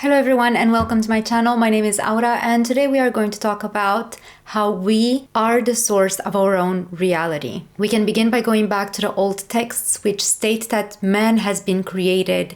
Hello everyone and welcome to my channel. My name is Aura and today we are going to talk about how we are the source of our own reality. We can begin by going back to the old texts which state that man has been created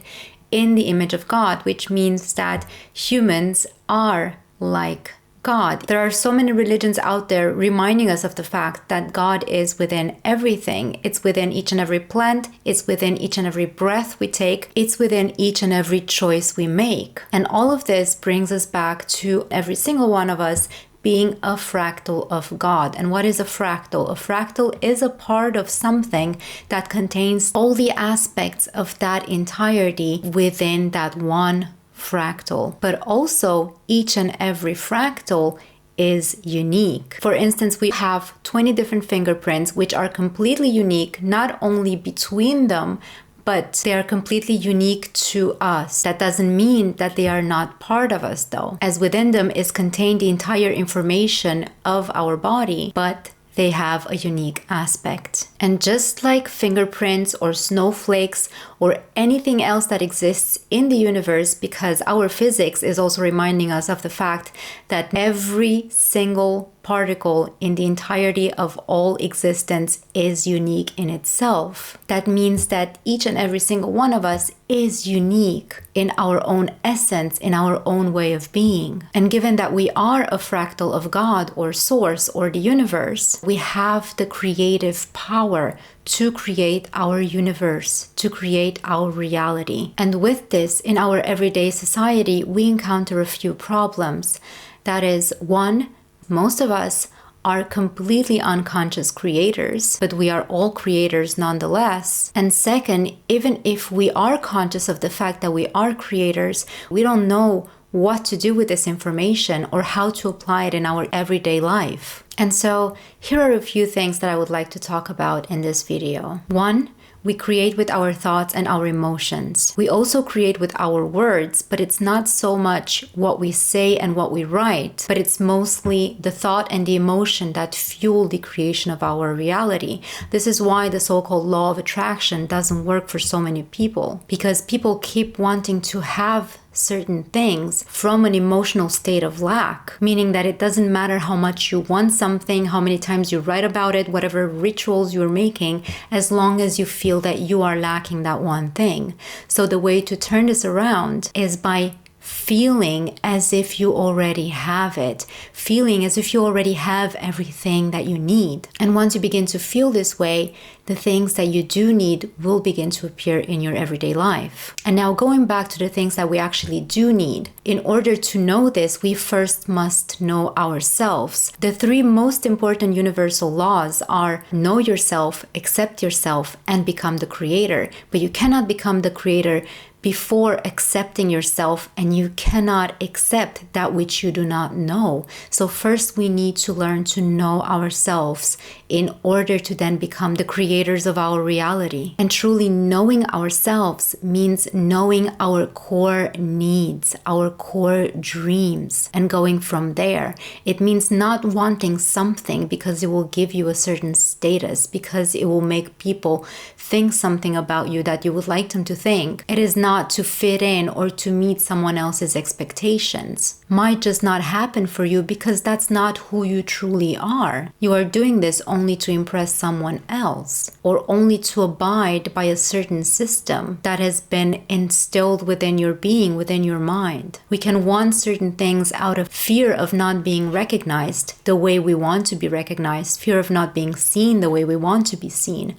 in the image of God, which means that humans are like God. There are so many religions out there reminding us of the fact that God is within everything. It's within each and every plant. It's within each and every breath we take. It's within each and every choice we make. And all of this brings us back to every single one of us being a fractal of God. And what is a fractal? A fractal is a part of something that contains all the aspects of that entirety within that one fractal, but also each and every fractal is unique. For instance, we have 20 different fingerprints which are completely unique, not only between them, but they are completely unique to us. That doesn't mean that they are not part of us though, as within them is contained the entire information of our body, but they have a unique aspect. And just like fingerprints or snowflakes or anything else that exists in the universe, because our physics is also reminding us of the fact that every single particle in the entirety of all existence is unique in itself. That means that each and every single one of us is unique in our own essence, in our own way of being. And given that we are a fractal of God or source or the universe, we have the creative power to create our universe, to create our reality. And with this, in our everyday society, we encounter a few problems. That is, one, most of us are completely unconscious creators, but we are all creators nonetheless. And second, even if we are conscious of the fact that we are creators, we don't know what to do with this information or how to apply it in our everyday life. And so here are a few things that I would like to talk about in this video. One, we create with our thoughts and our emotions. We also create with our words, but it's not so much what we say and what we write, but it's mostly the thought and the emotion that fuel the creation of our reality. This is why the so-called law of attraction doesn't work for so many people, because people keep wanting to have certain things from an emotional state of lack, meaning that it doesn't matter how much you want something, how many times you write about it, whatever rituals you're making, as long as you feel that you are lacking that one thing. So the way to turn this around is by feeling as if you already have it, feeling as if you already have everything that you need. And once you begin to feel this way, the things that you do need will begin to appear in your everyday life. And now going back to the things that we actually do need. In order to know this, we first must know ourselves. The three most important universal laws are know yourself, accept yourself, and become the creator. But you cannot become the creator before accepting yourself, and you cannot accept that which you do not know. So first we need to learn to know ourselves in order to then become the creators of our reality. And truly knowing ourselves means knowing our core needs, our core dreams, and going from there. It means not wanting something because it will give you a certain status, because it will make people think something about you that you would like them to think. It is not to fit in or to meet someone else's expectations. Might just not happen for you because that's not who you truly are. You are doing this only to impress someone else, or only to abide by a certain system that has been instilled within your being, within your mind. We can want certain things out of fear of not being recognized the way we want to be recognized, fear of not being seen the way we want to be seen.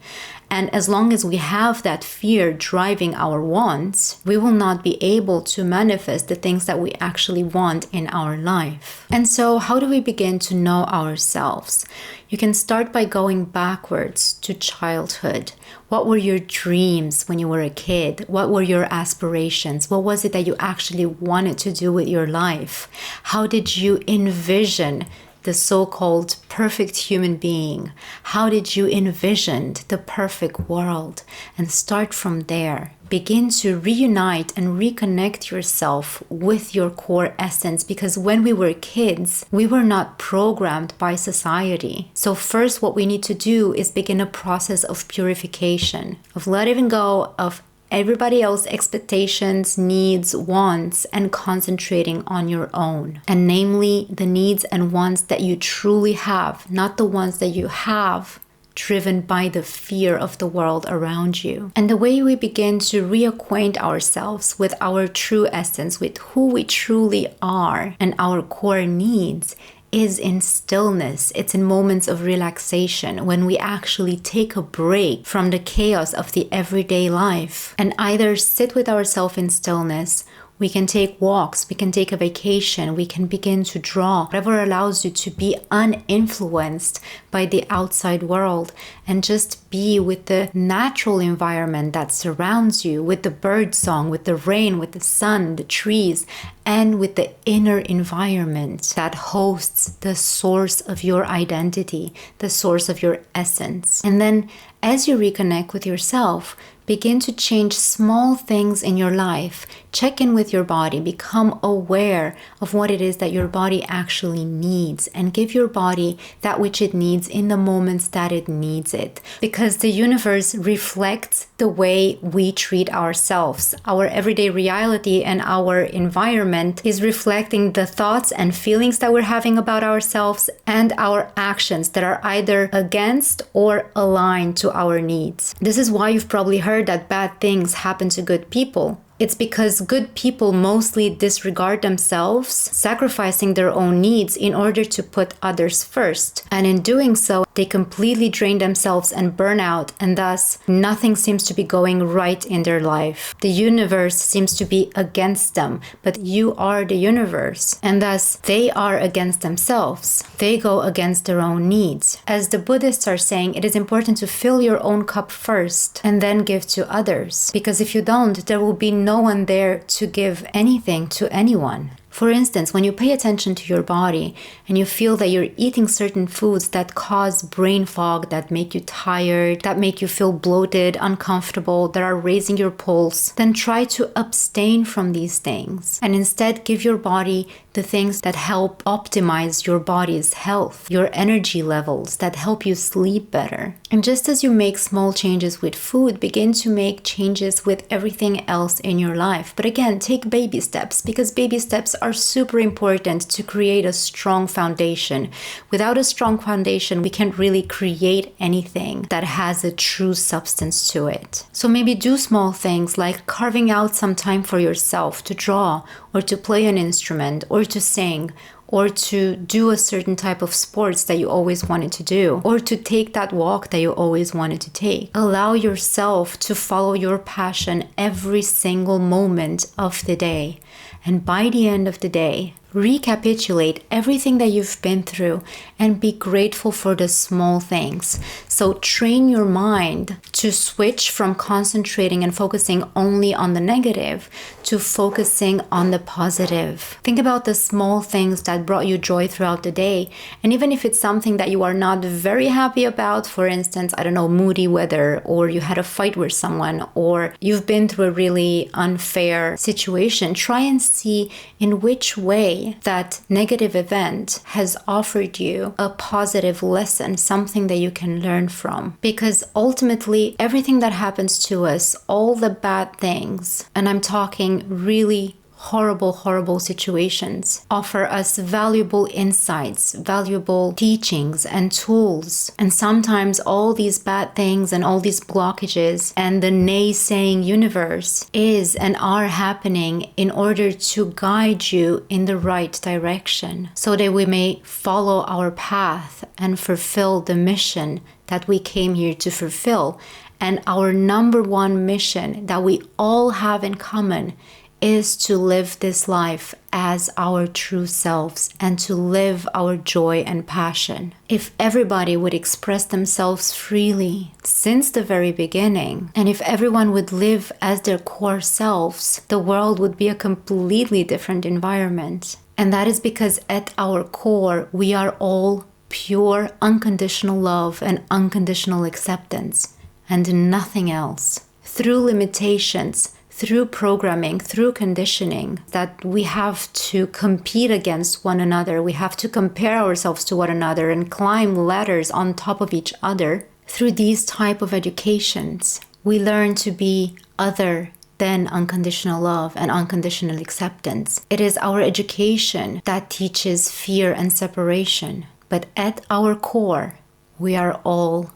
And as long as we have that fear driving our wants, we will not be able to manifest the things that we actually want in our life. And so how do we begin to know ourselves? You can start by going backwards to childhood. What were your dreams when you were a kid? What were your aspirations? What was it that you actually wanted to do with your life? How did you envision the so-called perfect human being? How did you envision the perfect world? And start from there. Begin to reunite and reconnect yourself with your core essence, because when we were kids, we were not programmed by society. So first, what we need to do is begin a process of purification, of letting go of everybody else's expectations, needs, wants, and concentrating on your own. And namely, the needs and wants that you truly have, not the ones that you have driven by the fear of the world around you. And the way we begin to reacquaint ourselves with our true essence, with who we truly are and our core needs, is in stillness. It's in moments of relaxation when we actually take a break from the chaos of the everyday life and either sit with ourselves in stillness. We can take walks, we can take a vacation, we can begin to draw, whatever allows you to be uninfluenced by the outside world and just be with the natural environment that surrounds you, with the bird song, with the rain, with the sun, the trees, and with the inner environment that hosts the source of your identity, the source of your essence. And then as you reconnect with yourself, begin to change small things in your life. Check in with your body. Become aware of what it is that your body actually needs and give your body that which it needs in the moments that it needs it. Because the universe reflects the way we treat ourselves. Our everyday reality and our environment is reflecting the thoughts and feelings that we're having about ourselves and our actions that are either against or aligned to our needs. This is why you've probably heard that bad things happen to good people. It's because good people mostly disregard themselves, sacrificing their own needs in order to put others first. And in doing so, they completely drain themselves and burn out, and thus nothing seems to be going right in their life. The universe seems to be against them, but you are the universe, and thus they are against themselves. They go against their own needs. As the Buddhists are saying, it is important to fill your own cup first and then give to others, because if you don't, there will be no one there to give anything to anyone. For instance, when you pay attention to your body and you feel that you're eating certain foods that cause brain fog, that make you tired, that make you feel bloated, uncomfortable, that are raising your pulse, then try to abstain from these things and instead give your body the things that help optimize your body's health, your energy levels, that help you sleep better. And just as you make small changes with food, begin to make changes with everything else in your life. But again, take baby steps, because baby steps are super important to create a strong foundation. Without a strong foundation, we can't really create anything that has a true substance to it. So maybe do small things like carving out some time for yourself to draw or to play an instrument or to sing or to do a certain type of sports that you always wanted to do, or to take that walk that you always wanted to take. Allow yourself to follow your passion every single moment of the day. And by the end of the day, recapitulate everything that you've been through and be grateful for the small things. So train your mind to switch from concentrating and focusing only on the negative to focusing on the positive. Think about the small things that brought you joy throughout the day. And even if it's something that you are not very happy about, for instance, I don't know, moody weather, or you had a fight with someone, or you've been through a really unfair situation, try and see in which way that negative event has offered you a positive lesson, something that you can learn from. Because ultimately, everything that happens to us, all the bad things, and I'm talking really horrible situations, offer us valuable insights, valuable teachings and tools. And sometimes all these bad things and all these blockages and the naysaying universe is and are happening in order to guide you in the right direction, so that we may follow our path and fulfill the mission that we came here to fulfill. And our number one mission that we all have in common is to live this life as our true selves and to live our joy and passion. If everybody would express themselves freely since the very beginning, and if everyone would live as their core selves, the world would be a completely different environment. And that is because at our core, we are all pure, unconditional love and unconditional acceptance, and nothing else. Through limitations, through programming, through conditioning, that we have to compete against one another, we have to compare ourselves to one another and climb ladders on top of each other. Through these type of educations, we learn to be other than unconditional love and unconditional acceptance. It is our education that teaches fear and separation. But at our core, we are all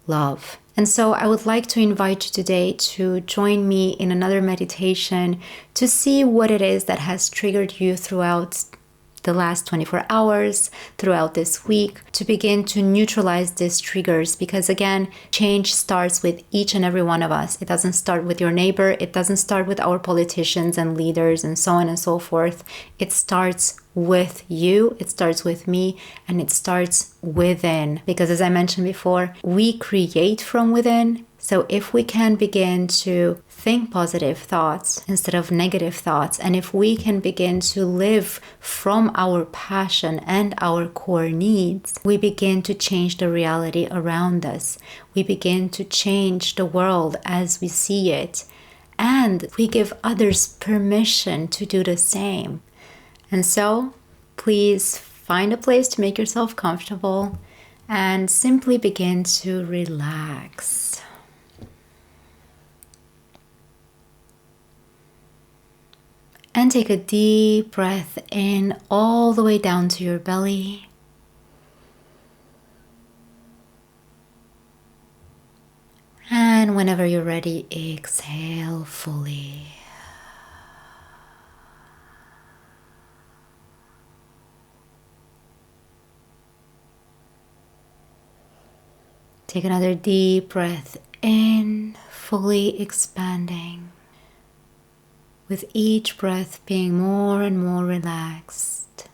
love. And so I would like to invite you today to join me in another meditation to see what it is that has triggered you throughout the last 24 hours, throughout this week, to begin to neutralize these triggers. Because again, change starts with each and every one of us. It doesn't start with your neighbor. It doesn't start with our politicians and leaders and so on and so forth. It starts with you, it starts with me, and it starts within. Because as I mentioned before, we create from within. So if we can begin to think positive thoughts instead of negative thoughts, and if we can begin to live from our passion and our core needs, we begin to change the reality around us. We begin to change the world as we see it, and we give others permission to do the same. And so, please find a place to make yourself comfortable and simply begin to relax. And take a deep breath in all the way down to your belly. And whenever you're ready, exhale fully. Take another deep breath in, fully expanding, with each breath being more and more relaxed.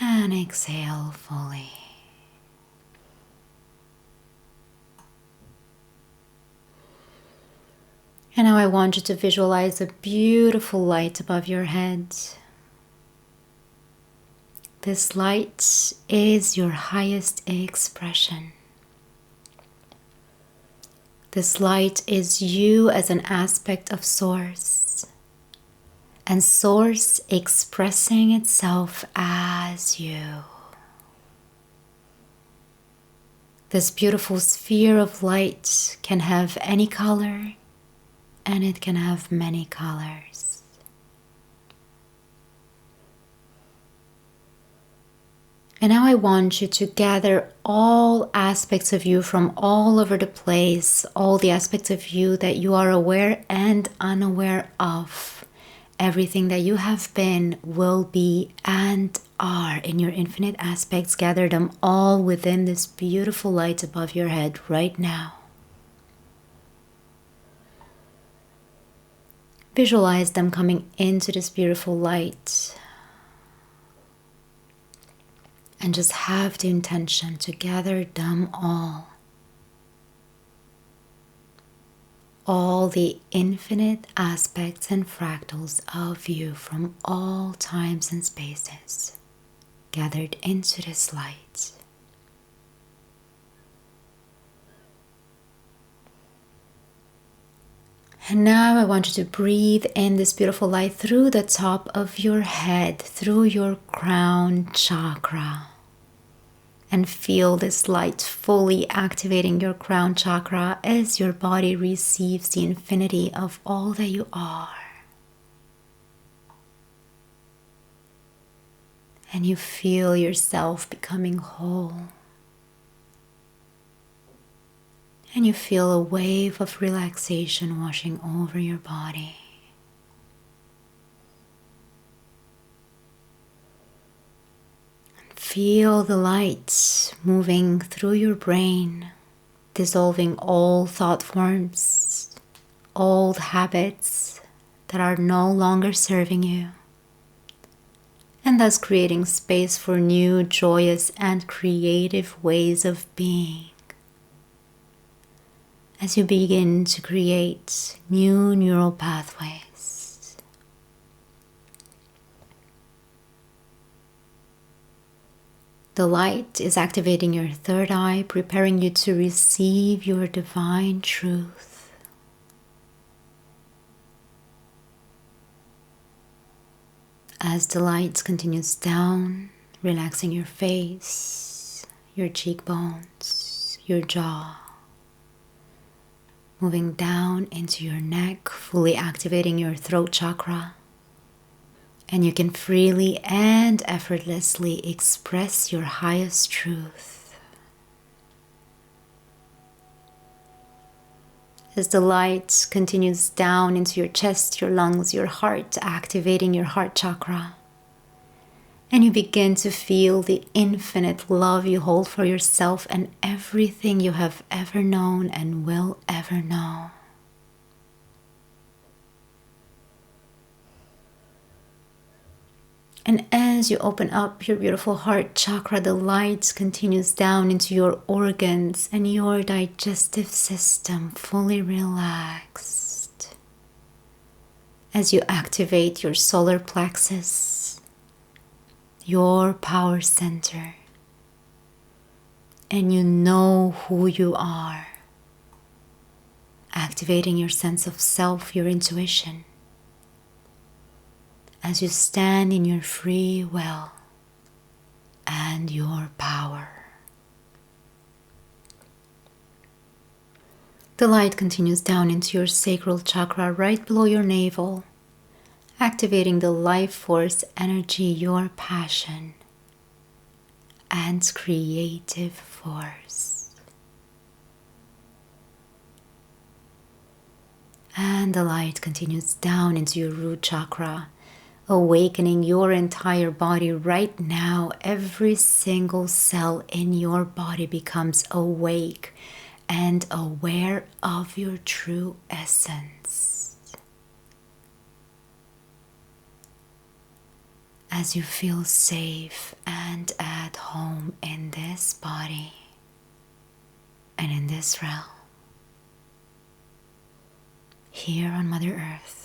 And exhale fully. And now I want you to visualize a beautiful light above your head. This light is your highest expression. This light is you as an aspect of Source, and Source expressing itself as you. This beautiful sphere of light can have any color, and it can have many colors. And now I want you to gather all aspects of you from all over the place, all the aspects of you that you are aware and unaware of. Everything that you have been, will be, and are in your infinite aspects. Gather them all within this beautiful light above your head right now. Visualize them coming into this beautiful light. And just have the intention to gather them all. All the infinite aspects and fractals of you from all times and spaces gathered into this light. And now I want you to breathe in this beautiful light through the top of your head, through your crown chakra. And feel this light fully activating your crown chakra as your body receives the infinity of all that you are. And you feel yourself becoming whole. And you feel a wave of relaxation washing over your body. Feel the light moving through your brain, dissolving all thought forms, old habits that are no longer serving you, and thus creating space for new, joyous, and creative ways of being. As you begin to create new neural pathways. The light is activating your third eye, preparing you to receive your divine truth. As the light continues down, relaxing your face, your cheekbones, your jaw, moving down into your neck, fully activating your throat chakra. And you can freely and effortlessly express your highest truth. As the light continues down into your chest, your lungs, your heart, activating your heart chakra. And you begin to feel the infinite love you hold for yourself and everything you have ever known and will ever know. And as you open up your beautiful heart chakra, the light continues down into your organs and your digestive system, fully relaxed. As you activate your solar plexus, your power center, and you know who you are, activating your sense of self, your intuition, as you stand in your free will and your power. The light continues down into your sacral chakra right below your navel, activating the life force energy, your passion and creative force. And the light continues down into your root chakra, awakening your entire body right now. Every single cell in your body becomes awake and aware of your true essence. As you feel safe and at home in this body and in this realm, here on Mother Earth.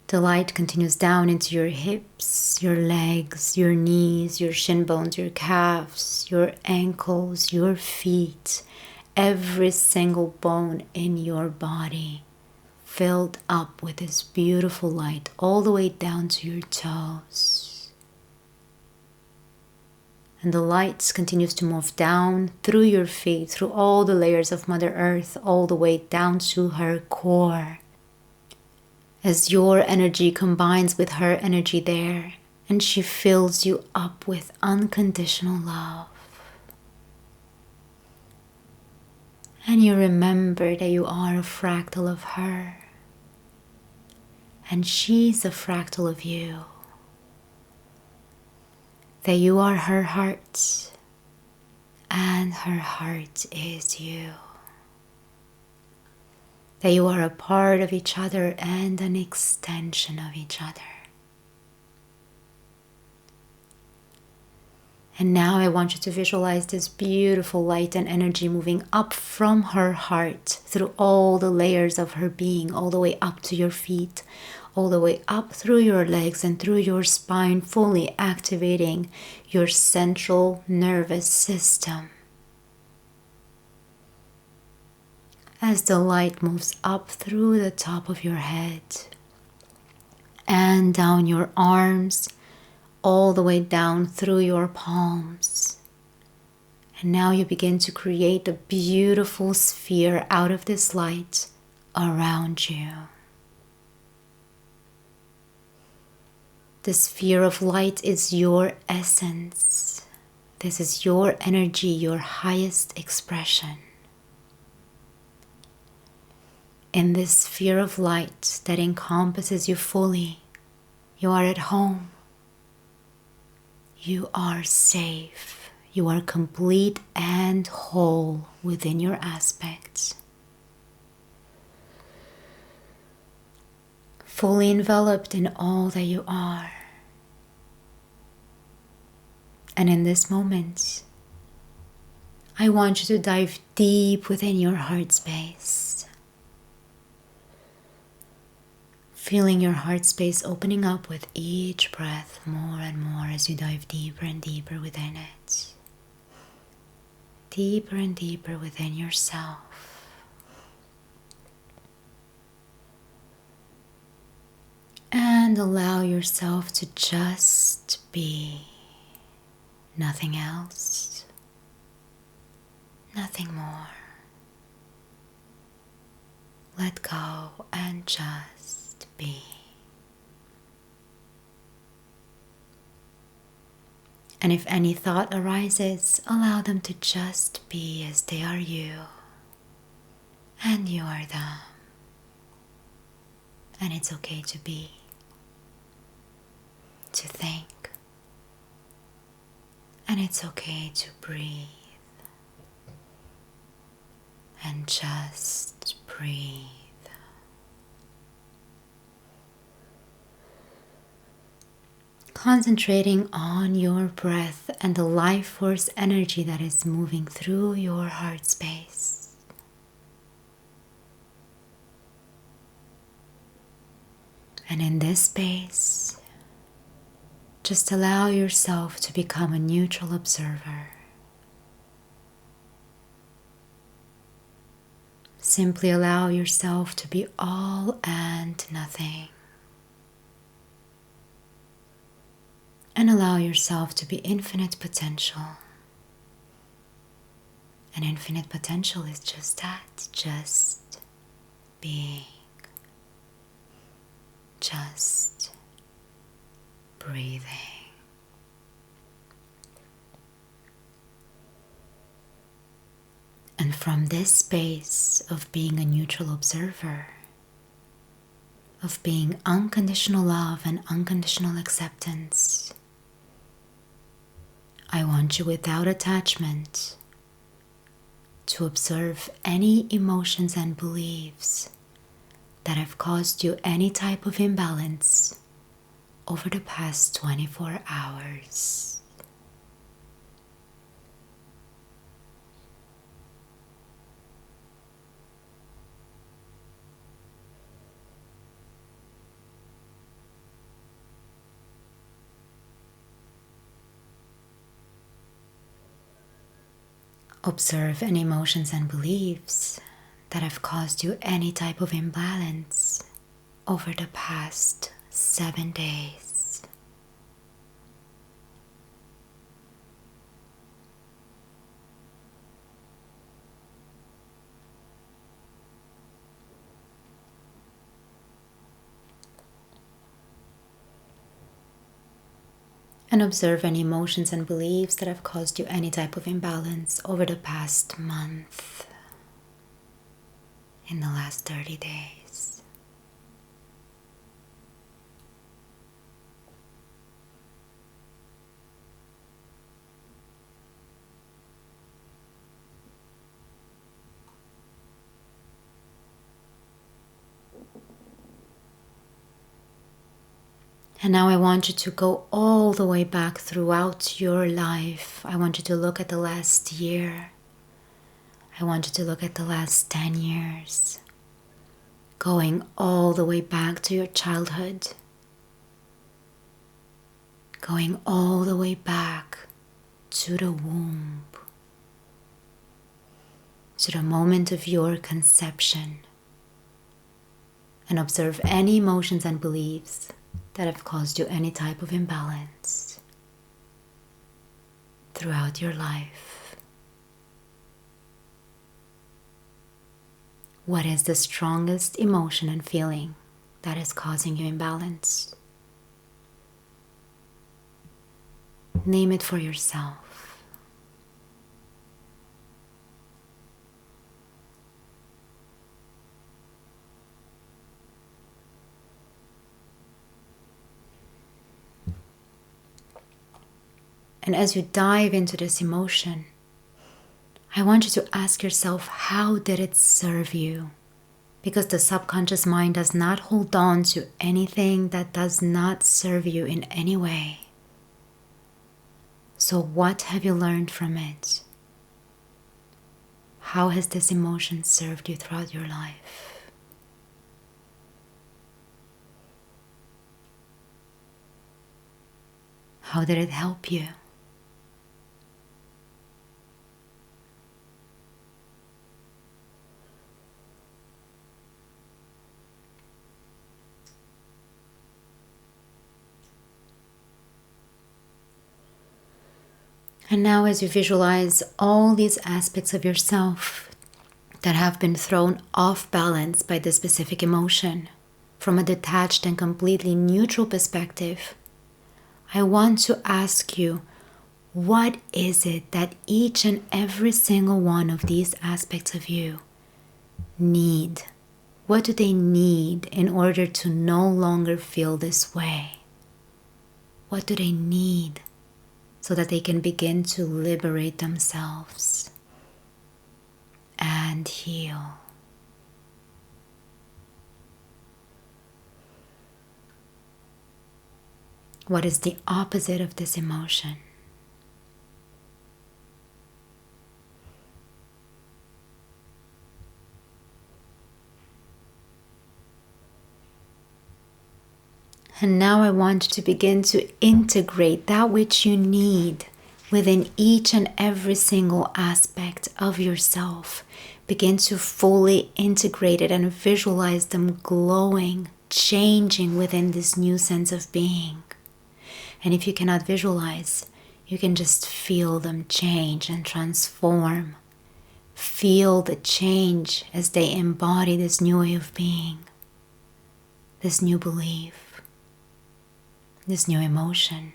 The light continues down into your hips, your legs, your knees, your shin bones, your calves, your ankles, your feet, every single bone in your body filled up with this beautiful light all the way down to your toes. And the light continues to move down through your feet, through all the layers of Mother Earth, all the way down to her core. As your energy combines with her energy there, and she fills you up with unconditional love. And you remember that you are a fractal of her, and she's a fractal of you. That you are her heart, and her heart is you. That you are a part of each other and an extension of each other. And now I want you to visualize this beautiful light and energy moving up from her heart through all the layers of her being, all the way up to your feet, all the way up through your legs and through your spine, fully activating your central nervous system. As the light moves up through the top of your head and down your arms, all the way down through your palms. And now you begin to create a beautiful sphere out of this light around you. The sphere of light is your essence. This is your energy, your highest expression. In this sphere of light that encompasses you fully, you are at home. You are safe. You are complete and whole within your aspects. Fully enveloped in all that you are. And in this moment, I want you to dive deep within your heart space. Feeling your heart space opening up with each breath more and more as you dive deeper and deeper within it. Deeper and deeper within yourself. And allow yourself to just be, nothing else. nothing more. Let go and just be. And if any thought arises, allow them to just be as they are you, and you are them. And it's okay to be, to think, and it's okay to breathe, and just breathe. Concentrating on your breath and the life force energy that is moving through your heart space. And in this space, just allow yourself to become a neutral observer. Simply allow yourself to be all and nothing. And allow yourself to be infinite potential. And infinite potential is just that, just being, just breathing. And from this space of being a neutral observer, of being unconditional love and unconditional acceptance, I want you without attachment to observe any emotions and beliefs that have caused you any type of imbalance over the past 24 hours. Observe any emotions and beliefs that have caused you any type of imbalance over the past 7 days. And observe any emotions and beliefs that have caused you any type of imbalance over the past month, in the last 30 days. And now I want you to go all the way back throughout your life. I want you to look at the last year. I want you to look at the last 10 years. Going all the way back to your childhood. Going all the way back to the womb. To the moment of your conception. And observe any emotions and beliefs that have caused you any type of imbalance throughout your life. What is the strongest emotion and feeling that is causing you imbalance? Name it for yourself. And as you dive into this emotion, I want you to ask yourself, how did it serve you? Because the subconscious mind does not hold on to anything that does not serve you in any way. So what have you learned from it? How has this emotion served you throughout your life? How did it help you? And now, as you visualize all these aspects of yourself that have been thrown off balance by this specific emotion from a detached and completely neutral perspective, I want to ask you, what is it that each and every single one of these aspects of you need? What do they need in order to no longer feel this way? What do they need so that they can begin to liberate themselves and heal? What is the opposite of this emotion? And now I want you to begin to integrate that which you need within each and every single aspect of yourself. Begin to fully integrate it and visualize them glowing, changing within this new sense of being. And if you cannot visualize, you can just feel them change and transform. Feel the change as they embody this new way of being, this new belief, this new emotion.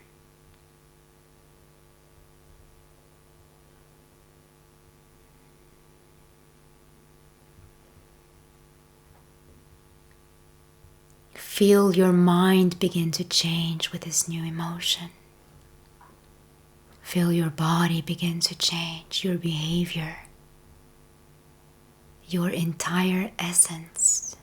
Feel your mind begin to change with this new emotion. Feel your body begin to change, your behavior, your entire essence.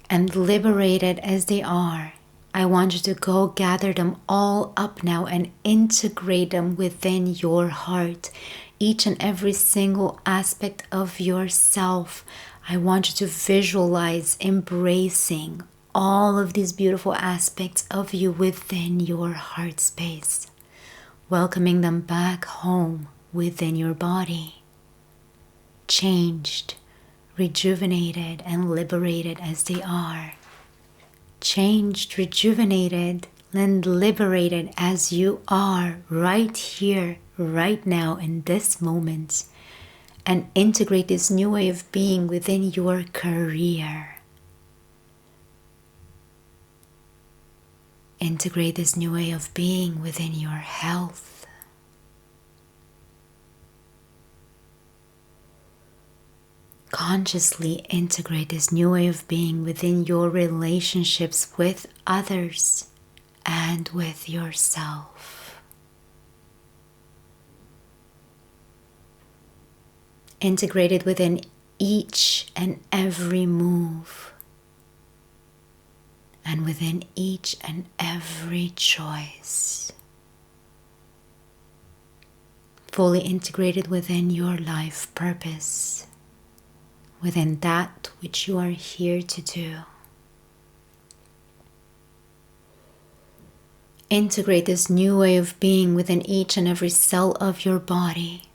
And liberated as they are, I want you to go gather them all up now and integrate them within your heart. Each and every single aspect of yourself. I want you to visualize embracing all of these beautiful aspects of you within your heart space. Welcoming them back home within your body. Changed, rejuvenated, and liberated as they are. Changed, rejuvenated, and liberated as you are right here, right now, in this moment. And integrate this new way of being within your career. Integrate this new way of being within your health. Consciously integrate this new way of being within your relationships with others and with yourself. Integrate it within each and every move and within each and every choice. Fully integrated within your life purpose. Within that which you are here to do. Integrate this new way of being within each and every cell of your body.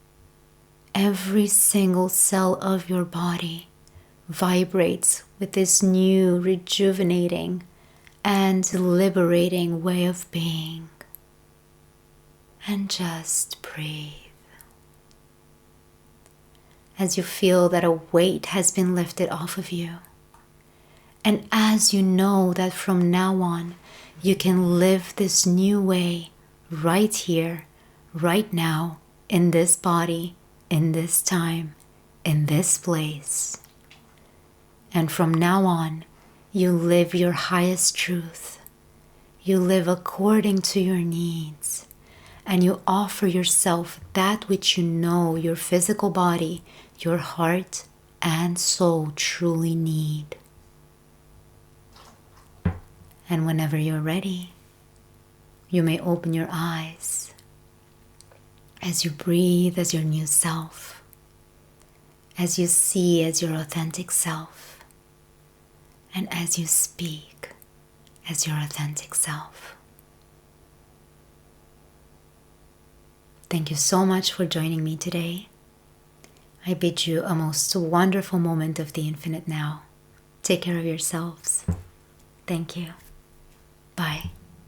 Every single cell of your body vibrates with this new, rejuvenating, and liberating way of being. And just breathe. As you feel that a weight has been lifted off of you. And as you know that from now on, you can live this new way right here, right now, in this body, in this time, in this place. And from now on, you live your highest truth. You live according to your needs. And you offer yourself that which you know your physical body, your heart and soul truly need. And whenever you're ready, you may open your eyes as you breathe as your new self, as you see as your authentic self, and as you speak as your authentic self. Thank you so much for joining me today. I bid you a most wonderful moment of the infinite now. Take care of yourselves. Thank you. Bye.